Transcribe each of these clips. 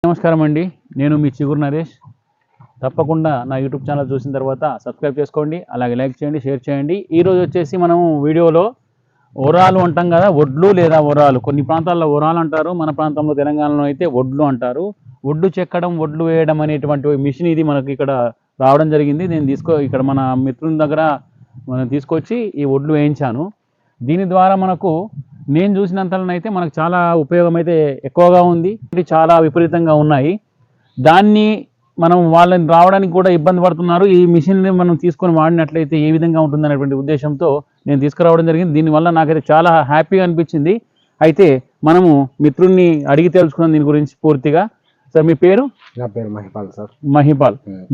నమస్కారం అండి, నేను మీ చిగురు నరేష్. తప్పకుండా నా యూట్యూబ్ ఛానల్ చూసిన తర్వాత సబ్స్క్రైబ్ చేసుకోండి, అలాగే లైక్ చేయండి, షేర్ చేయండి. ఈరోజు వచ్చేసి మనం వీడియోలో ఒరాలు అంటాం కదా, ఒడ్లు లేదా ఒరాలు. కొన్ని ప్రాంతాల్లో ఒరాలు అంటారు, మన ప్రాంతంలో తెలంగాణలో అయితే ఒడ్లు అంటారు. ఒడ్లు చెక్కడం, ఒడ్లు వేయడం అనేటువంటి మిషన్ ఇది మనకి ఇక్కడ రావడం జరిగింది. నేను ఇక్కడ మన మిత్రుని దగ్గర మనం తీసుకొచ్చి ఈ ఒడ్లు వేయించాను. దీని ద్వారా మనకు నేను చూసినంతలోనైతే మనకు చాలా ఉపయోగం అయితే ఎక్కువగా ఉంది, చాలా విపరీతంగా ఉన్నాయి. దాన్ని మనం వాళ్ళని రావడానికి కూడా ఇబ్బంది పడుతున్నారు. ఈ మిషన్ని మనం తీసుకొని వాడినట్లయితే ఏ విధంగా ఉంటుందనేటువంటి ఉద్దేశంతో నేను తీసుకురావడం జరిగింది. దీనివల్ల నాకైతే చాలా హ్యాపీగా అనిపించింది. అయితే మనము మిత్రుడిని అడిగి తెలుసుకున్నాం దీని గురించి పూర్తిగా. సార్, మీ పేరు? నా పేరు మహిపాల్ సార్.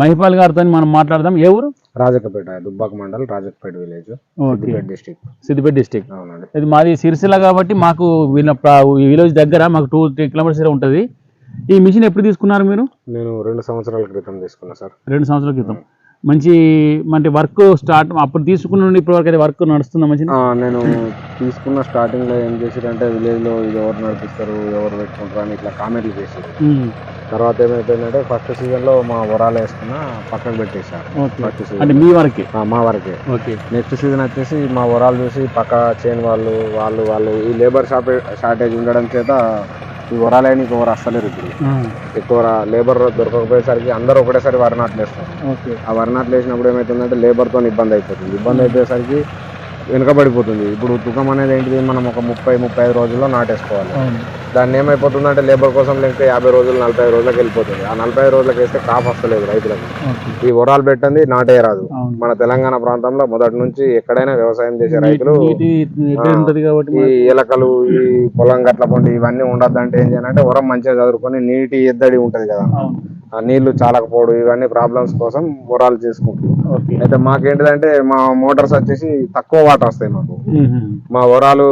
మహిపాల్ గారితో మనం మాట్లాడదాం. ఎవరు? రాజకపేట, దుబ్బాక మండల్, రాజకపేట విలేజ్, సిద్దిపేట డిస్ట్రిక్ట్. అవునండి. ఇది మాది సిరిసిల్ల కాబట్టి మాకు విలేజ్ దగ్గర మాకు 2-3 కిలోమీటర్స్ ఉంటుంది. ఈ మిషన్ ఎప్పుడు తీసుకున్నారు మీరు? నేను 2 సంవత్సరాల క్రితం తీసుకున్నా సార్. 2 సంవత్సరాల క్రితం. మంచి వర్క్ స్టార్ట్ అప్పుడు తీసుకున్న నుండి ఇప్పటి వరకు అయితే వర్క్ నడుస్తుందా మంచి? నేను తీసుకున్న స్టార్టింగ్ లో ఏం చేసారంటే విలేజ్ లో ఇది ఎవరు నడిపిస్తారు, ఎవరు పెట్టుకుంటారు అని ఇట్లా కామెంట్లు చేసారు. తర్వాత ఏమైపోయిందంటే ఫస్ట్ సీజన్ లో మా వరాలు వేసుకున్నా పక్కకు పెట్టేశారు. అంటే మీ వరకే? మా వరకే. నెక్స్ట్ సీజన్ వచ్చేసి మా వరాలు చూసి పక్క చేయని వాళ్ళు ఈ లేబర్ షార్టేజ్ ఉండడం చేత ఈ వరాలని ఇంకొకరు వస్తలేరు. ఇప్పుడు ఎక్కువ లేబర్ దొరకకపోయేసరికి అందరూ ఒకటేసారి వరి నాట్లు వేస్తారు. ఆ వరి నాట్లు వేసినప్పుడు ఏమవుతుందంటే లేబర్తో ఇబ్బంది అయిపోతుంది. ఇబ్బంది అయిపోయేసరికి వెనుకబడిపోతుంది. ఇప్పుడు తుకం అనేది ఏంటిది, మనం ఒక 30-35 రోజుల్లో నాటేసుకోవాలి. దాన్ని ఏమైపోతుందంటే లేబర్ కోసం లేకపోతే 50 రోజులు 45 రోజులకు వెళ్ళిపోతుంది. ఆ 45 రోజులకు వేస్తే క్రాప్ వస్తలేదు రైతులకు. ఈ వరాలు పెట్టండి నాటే రాదు. మన తెలంగాణ ప్రాంతంలో మొదటి నుంచి ఎక్కడైనా వ్యవసాయం చేసే రైతులు ఈ ఎలకలు, ఈ పొలం గట్ల పండి ఇవన్నీ ఉండద్దంటే ఏం చేయాలంటే వరం మంచిగా చదువుకొని నీటి ఎద్దడి ఉంటది కదా, ఆ నీళ్లు చాలకపోవడం ఇవన్నీ ప్రాబ్లమ్స్ కోసం వరాలు చేసుకుంటారు. అయితే మాకేంటిదంటే మా మోటార్స్ వచ్చేసి తక్కువ వాటర్ వస్తాయి మాకు. మా వరాలు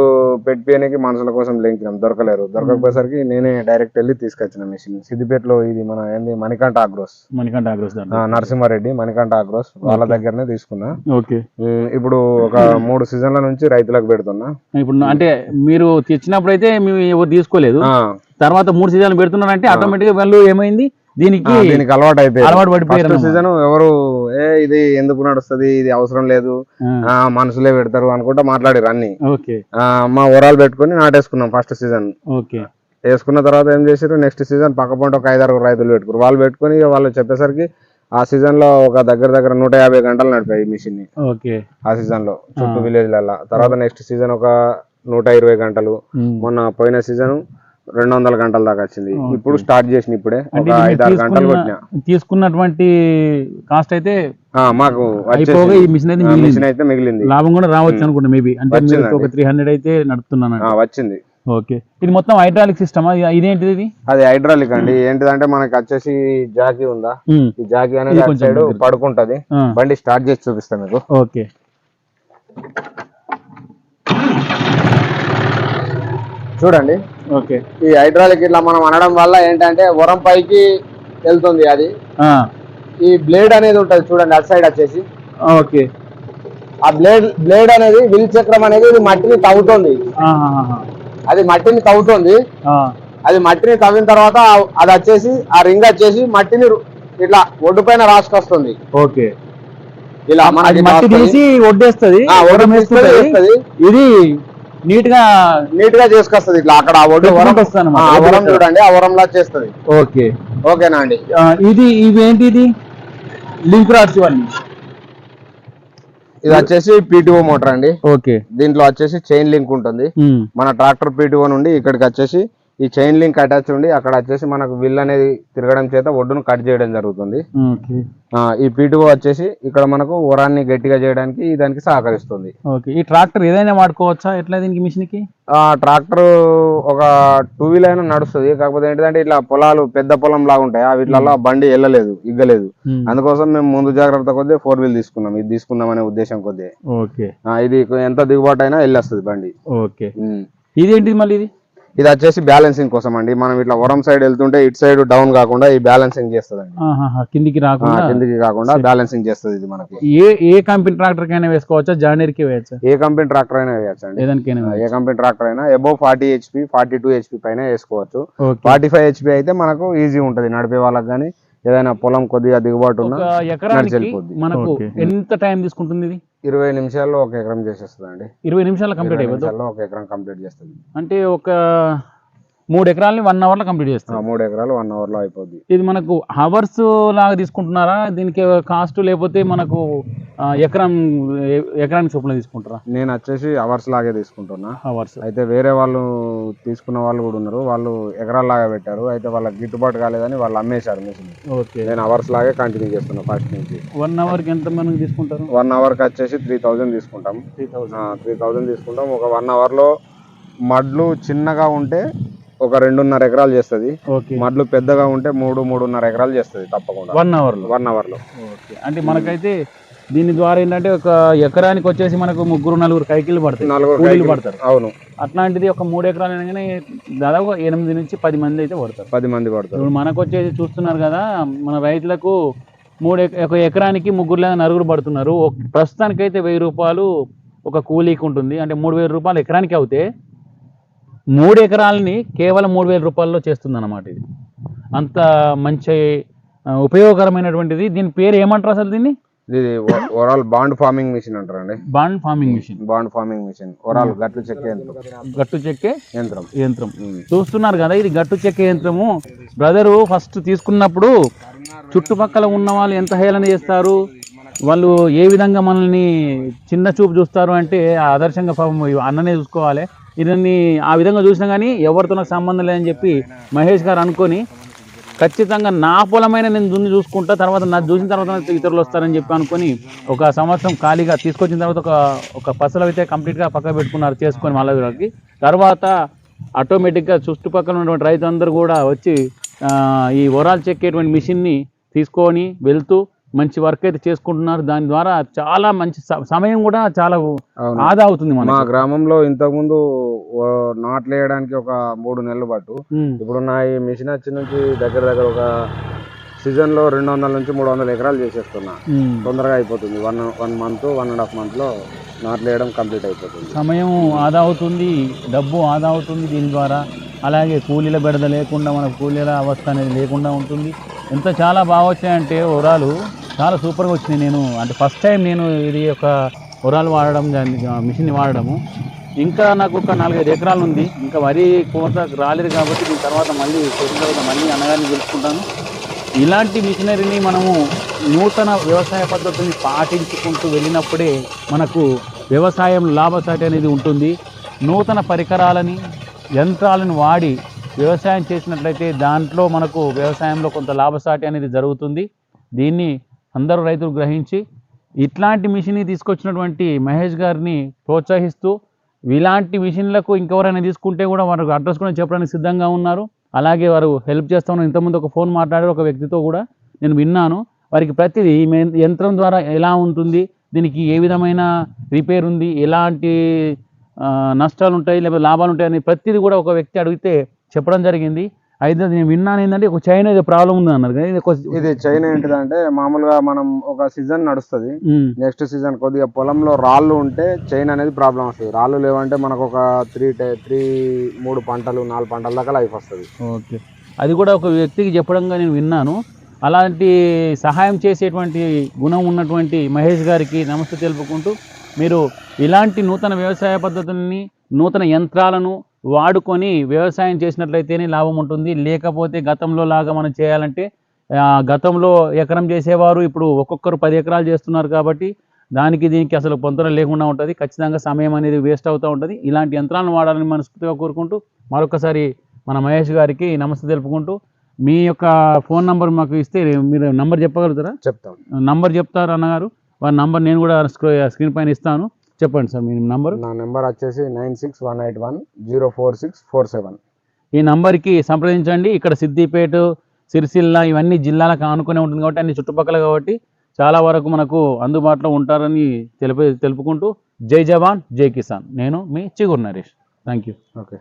పెట్టిపోయడానికి మనుషుల కోసం లెంకినాం, దొరకకపోయేసరికి నేనే డైరెక్ట్ వెళ్ళి తీసుకొచ్చిన మిషన్. సిద్దిపేటలో ఇది మన ఏంది మణికంఠ ఆగ్రోస్, నరసింహారెడ్డి మణికంఠ ఆగ్రోస్ వాళ్ళ దగ్గరనే తీసుకున్నా. ఇప్పుడు ఒక 3 సీజన్ల నుంచి రైతులకు పెడుతున్నా. ఇప్పుడు అంటే మీరు తెచ్చినప్పుడు అయితే ఎవరు తీసుకోలేదు, తర్వాత 3 సీజన్లు పెడుతున్నారంటే ఆటోమేటిక్ గా వాళ్ళు ఏమైంది దీనికి అలవాటు పడిపోయారు. సీజన్ ఎవరు ఇది ఎందుకు నడుస్తుంది, ఇది అవసరం లేదు, మనుషులే పెడతారు అనుకుంటా మాట్లాడారు అన్ని. మా వరాలు పెట్టుకుని నాటేసుకున్నాం ఫస్ట్ సీజన్. వేసుకున్న తర్వాత ఏం చేసారు, నెక్స్ట్ సీజన్ పక్క పంట ఒక 5-6 రైతులు పెట్టుకున్నారు. వాళ్ళు పెట్టుకుని వాళ్ళు చెప్పేసరికి ఆ సీజన్ లో ఒక దగ్గర 150 గంటలు నడిపాయి ఈ మిషన్ ని ఆ సీజన్ లో చుట్టూ విలేజ్ లలో. తర్వాత నెక్స్ట్ సీజన్ ఒక 120 గంటలు, మొన్న పోయిన సీజన్ 200 గంటల దాకా వచ్చింది. ఇప్పుడు స్టార్ట్ చేసిన ఇప్పుడే ఒక 5-6 గంటలు కొట్టినా. తీసుకున్నటువంటి కాస్ట్ అయితే మాకు మిషన్ అయితే మిగిలింది. లాభం కూడా రావచ్చు అనుకుంటా మేబీ. అంటే ఒక 300 అయితే నడుపుతున్నాను వచ్చింది. ఓకే, ఇది మొత్తం హైడ్రాలిక్ సిస్టమ్. ఇదేంటిది? అది హైడ్రాలిక్ అండి. ఏంటిదంటే మనకి వచ్చేసి జాకీ ఉందా, ఈ జాకీ అనేది సైడ్ పడుకుంటది. బండి స్టార్ట్ చేసి చూపిస్తా మీకు. ఓకే, చూడండి. ఓకే, ఈ హైడ్రాలిక్ ఇట్లా మనం అనడం వల్ల ఏంటంటే వరం పైకి వెళ్తుంది. అది ఈ బ్లేడ్ అనేది ఉంటది చూడండి అటు సైడ్ వచ్చేసి. ఓకే, ఆ బ్లేడ్ అనేది విల్ చక్రం అనేది మట్టిని తవ్వుతుంది. అది మట్టిని తవ్వుతుంది. అది మట్టిని తవ్విన తర్వాత అది వచ్చేసి ఆ రింగ్ వచ్చేసి మట్టిని ఇట్లా ఒడ్డు పైన రాసుకొస్తుంది. ఓకే, ఇలా మట్టి తీసి ఒడ్డేస్తుంది. ఇది నీట్ గా చేసుకొస్తుంది ఇట్లా. అక్కడ ఆ ఒడ్డు వరం చూడండి, ఆ వరంలా చేస్తుంది. ఓకే, ఓకేనా అండి. ఇవేంటి, ఇది లింక్ రాడ్స్ ఇవన్నీ. ఇది వచ్చేసి PTO మోటార్ అండి. ఓకే, దీంట్లో వచ్చేసి చైన్ లింక్ ఉంటుంది. మన ట్రాక్టర్ PTO నుండి ఇక్కడికి వచ్చేసి ఈ చైన్ లింక్ అటాచ్ ఉండి అక్కడ వచ్చేసి మనకు విల్ అనేది తిరగడం చేత ఒడ్డును కట్ చేయడం జరుగుతుంది. ఈ PTO వచ్చేసి ఇక్కడ మనకు వరాన్ని గట్టిగా చేయడానికి దానికి సహకరిస్తుంది. ఈ ట్రాక్టర్ ఏదైనా వాడుకోవచ్చా ఎట్లా దీనికి మిషన్ కి? ట్రాక్టర్ ఒక 2 వీల్ అయినా నడుస్తుంది. కాకపోతే ఏంటంటే ఇట్లా పొలాలు పెద్ద పొలం లాగా ఉంటాయి, వీటిలో బండి వెళ్ళలేదు, ఇగ్గలేదు. అందుకోసం మేము ముందు జాగ్రత్త కొద్దీ 4 వీల్ తీసుకున్నాం. ఇది తీసుకుందాం అనే ఉద్దేశం కొద్దీ. ఓకే, ఇది ఎంత దిగుబాటు అయినా వెళ్ళొస్తుంది బండి. ఓకే, ఇదేంటిది మళ్ళీ? ఇది వచ్చేసి బ్యాలెన్సింగ్ కోసం అండి. మనం ఇట్లా వరం సైడ్ వెళ్తుంటే ఇటు సైడ్ డౌన్ కాకుండా ఈ బ్యాలెన్సింగ్ చేస్తుందండి. కిందికి రాకుండా బ్యాలెన్సింగ్ చేస్తుంది ఇది మనకి. ఏ కంపెనీ ట్రాక్టర్ కైనా వేసుకోవచ్చా, జాండీర్ కి వేయచ్చా? ఏ కంపెనీ ట్రాక్టర్ అయినా వేయచ్చు అండి. ఏ కంపెనీ ట్రాక్టర్ అయినా అబౌవ్ 40 HP 42 HP పైన వేసుకోవచ్చు. 45 HP అయితే మనకు ఈజీ ఉంటది నడిపే వాళ్ళకి, కానీ ఏదైనా పొలం కొద్దిగా దిగుబాటు ఉన్నా ఎకరానికి మనకు ఎంత టైం తీసుకుంటుంది? ఇది 20 నిమిషాల్లో ఒక ఎకరం చేసేస్తుంది అండి. 20 నిమిషాల్లో కంప్లీట్ అయిపోతుంది. ఒక ఎకరం కంప్లీట్ చేస్తుంది అంటే ఒక 3 ఎకరాలని 1 అవర్ లో కంప్లీట్ చేస్తాం. 3 ఎకరాలు 1 అవర్ లో అయిపోద్ది. ఇది మనకు హవర్స్ లాగా తీసుకుంటున్నారా దీనికి కాస్ట్, లేకపోతే మనకు ఎకరానికి చొప్పున తీసుకుంటారా? నేను వచ్చేసి అవర్స్ లాగే తీసుకుంటున్నా. అవర్స్ అయితే వేరే వాళ్ళు తీసుకున్న వాళ్ళు కూడా ఉన్నారు, వాళ్ళు ఎకరాల లాగా పెట్టారు. అయితే వాళ్ళకి గిట్టుబాటు కాలేదని వాళ్ళు అమ్మేశారు మిషన్. నేను అవర్స్ లాగే కంటిన్యూ చేస్తున్నా ఫస్ట్ నుంచి. 1 అవర్ కి ఎంత మనకు తీసుకుంటారు? 1 అవర్ కి వచ్చేసి 3000 తీసుకుంటాం. 3000 తీసుకుంటాం. ఒక 1 అవర్ లో మడ్లు చిన్నగా ఉంటే ఒక 2.5 ఎకరాలు చేస్తుంది. మడ్లు పెద్దగా ఉంటే 3-3.5 ఎకరాలు చేస్తుంది తప్పకుండా 1 అవర్ లో. అంటే మనకైతే దీని ద్వారా ఏంటంటే ఒక ఎకరానికి వచ్చేసి మనకు 3-4 కైకిలు పడతారు. అవును. అట్లాంటిది ఒక 3 ఎకరాలు అనగానే దాదాపు 8 నుంచి 10 మంది అయితే పడతారు. 10 మంది పడతారు. ఇప్పుడు మనకు వచ్చేసి చూస్తున్నారు కదా, మన రైతులకు ఒక ఎకరానికి 3 లేదా 4 పడుతున్నారు. ప్రస్తుతానికైతే 1000 రూపాయలు ఒక కూలీకి ఉంటుంది. అంటే 3000 రూపాయలు ఎకరానికి అవుతే 3 ఎకరాలని కేవలం 3000 రూపాయల్లో చేస్తుంది అన్నమాట. ఇది అంత మంచి ఉపయోగకరమైనటువంటిది. దీని పేరు ఏమంటారు అసలు? దీన్ని ఇది ఓవరాల్ బాండ్ ఫార్మింగ్ మిషన్ అంటారండి. బాండ్ ఫార్మింగ్ మిషన్ ఓవరాల్ గట్టు చెక్కే యంత్రం చూస్తున్నారు కదా. ఇది గట్టు చెక్కే యంత్రము. బ్రదరు ఫస్ట్ తీసుకున్నప్పుడు చుట్టుపక్కల ఉన్న వాళ్ళు ఎంత హేళన చేస్తారు, వాళ్ళు ఏ విధంగా మనల్ని చిన్న చూపు చూస్తారు అంటే ఆదర్శంగా అన్ననే చూసుకోవాలి. ఇదన్ని ఆ విధంగా చూసినా కానీ ఎవరితో నాకు సంబంధం లేదని చెప్పి మహేష్ గారు అనుకొని ఖచ్చితంగా నా పొలమైన నేను దున్ని చూసుకుంటా, తర్వాత నా చూసిన తర్వాత ఇతరులు వస్తారని చెప్పి అనుకొని 1 సంవత్సరం ఖాళీగా తీసుకొచ్చిన తర్వాత ఒక ఫసలు అయితే కంప్లీట్గా పక్క పెట్టుకున్నారు చేసుకొని మళ్ళీ. తర్వాత ఆటోమేటిక్గా చుట్టుపక్కల ఉన్నటువంటి రైతులందరూ కూడా వచ్చి ఈ ఒరాలు చెక్కేటువంటి మిషన్ని తీసుకొని వెళ్తూ మంచి వర్క్ అయితే చేసుకుంటున్నారు. దాని ద్వారా చాలా మంచి సమయం కూడా చాలా ఆదా అవుతుంది. మా గ్రామంలో ఇంతకుముందు నాట్లు వేయడానికి ఒక 3 నెలలు పట్టు. ఇప్పుడు నా ఈ మిషన్ వచ్చి నుంచి దగ్గర ఒక సీజన్ లో 200 నుంచి 300 ఎకరాలు చేసేస్తున్నా. తొందరగా అయిపోతుంది. 1 మంత్ 1.5 మంత్ లో నాట్లు వేయడం కంప్లీట్ అయిపోతుంది. సమయం ఆదా అవుతుంది, డబ్బు ఆదా అవుతుంది దీని ద్వారా. అలాగే కూలీల బెడద లేకుండా, మనకు కూలీల అవస్థ అనేది లేకుండా ఉంటుంది. ఎంత చాలా బాగా వచ్చాయంటే ఒరాలు చాలా సూపర్గా వచ్చినాయి. నేను అంటే ఫస్ట్ టైం నేను ఇది ఒక ఒరాలు వాడడం, మిషన్ని వాడడము. ఇంకా నాకు ఒక 4-5 ఎకరాలు ఉంది. ఇంకా వరి కోత రాలేదు కాబట్టి దీని తర్వాత మళ్ళీ చేసిన తర్వాత మళ్ళీ అన్నగారిని పిలుచుకుంటాను. ఇలాంటి మిషనరీని మనము నూతన వ్యవసాయ పద్ధతుల్ని పాటించుకుంటూ వెళ్ళినప్పుడే మనకు వ్యవసాయం లాభసాటి అనేది ఉంటుంది. నూతన పరికరాలని, యంత్రాలను వాడి వ్యవసాయం చేసినట్లయితే దాంట్లో మనకు వ్యవసాయంలో కొంత లాభసాటి అనేది జరుగుతుంది. దీన్ని అందరూ రైతులు గ్రహించి ఇట్లాంటి మిషన్ని తీసుకొచ్చినటువంటి మహేష్ గారిని ప్రోత్సహిస్తూ, ఇలాంటి మిషన్లకు ఇంకెవరైనా తీసుకుంటే కూడా వారికి అడ్రస్ కూడా చెప్పడానికి సిద్ధంగా ఉన్నారు. అలాగే వారు హెల్ప్ చేస్తూ ఉన్నారు. ఇంతకుముందు ఒక ఫోన్ మాట్లాడారు ఒక వ్యక్తితో కూడా నేను విన్నాను. వారికి ప్రతిదీ యంత్రం ద్వారా ఎలా ఉంటుంది, దీనికి ఏ విధమైన రిపేర్ ఉంది, ఎలాంటి నష్టాలు ఉంటాయి లేకపోతే లాభాలు ఉంటాయి అని ప్రతిదీ కూడా ఒక వ్యక్తి అడిగితే చెప్పడం జరిగింది. అయితే నేను విన్నాను ఏంటంటే ఒక చైన్ ఏదో ప్రాబ్లం ఉంది అన్నారు. ఇది చైన్ ఏంటిదంటే మామూలుగా మనం ఒక సీజన్ నడుస్తుంది, నెక్స్ట్ సీజన్ కొద్దిగా పొలంలో రాళ్ళు ఉంటే చైన్ అనేది ప్రాబ్లం వస్తుంది. రాళ్ళు లేవంటే మనకు ఒక 3 పంటలు 4 పంటల దాకా లైఫ్ వస్తుంది. ఓకే, అది కూడా ఒక వ్యక్తికి చెప్పడంగా నేను విన్నాను. అలాంటి సహాయం చేసేటువంటి గుణం ఉన్నటువంటి మహేష్ గారికి నమస్తే తెలుపుకుంటూ, మీరు ఇలాంటి నూతన వ్యవసాయ పద్ధతుల్ని, నూతన యంత్రాలను వాడుకొని వ్యవసాయం చేసినట్లయితేనే లాభం ఉంటుంది. లేకపోతే గతంలో లాగా మనం చేయాలంటే, గతంలో ఎకరం చేసేవారు ఇప్పుడు ఒక్కొక్కరు 10 ఎకరాలు చేస్తున్నారు కాబట్టి దానికి దీనికి అసలు పొంతన లేకుండా ఉంటుంది. ఖచ్చితంగా సమయం అనేది వేస్ట్ అవుతూ ఉంటుంది. ఇలాంటి యంత్రాలను వాడాలని మనస్ఫూర్తిగా కోరుకుంటూ మరొకసారి మన మహేష్ గారికి నమస్తే తెలుపుకుంటూ, మీ యొక్క ఫోన్ నంబర్ మాకు ఇస్తే మీరు నంబర్ చెప్పగలుగుతారా? చెప్తాం. నంబర్ చెప్తారు అన్నగారు. వారి నంబర్ నేను కూడా స్క్రీన్ పైన ఇస్తాను. చెప్పండి సార్ మీ నంబర్. నా నెంబర్ వచ్చేసి 9618104647. ఈ నంబర్కి సంప్రదించండి. ఇక్కడ సిద్దిపేట, సిరిసిల్ల ఇవన్నీ జిల్లాలకు ఆనుకునే ఉంటుంది కాబట్టి, అన్ని చుట్టుపక్కల కాబట్టి చాలా వరకు మనకు అందుబాటులో ఉంటారని తెలుపుకుంటూ, జై జవాన్ జై కిసాన్. నేను మీ చిగురు నరేష్. Thank you. ఓకే.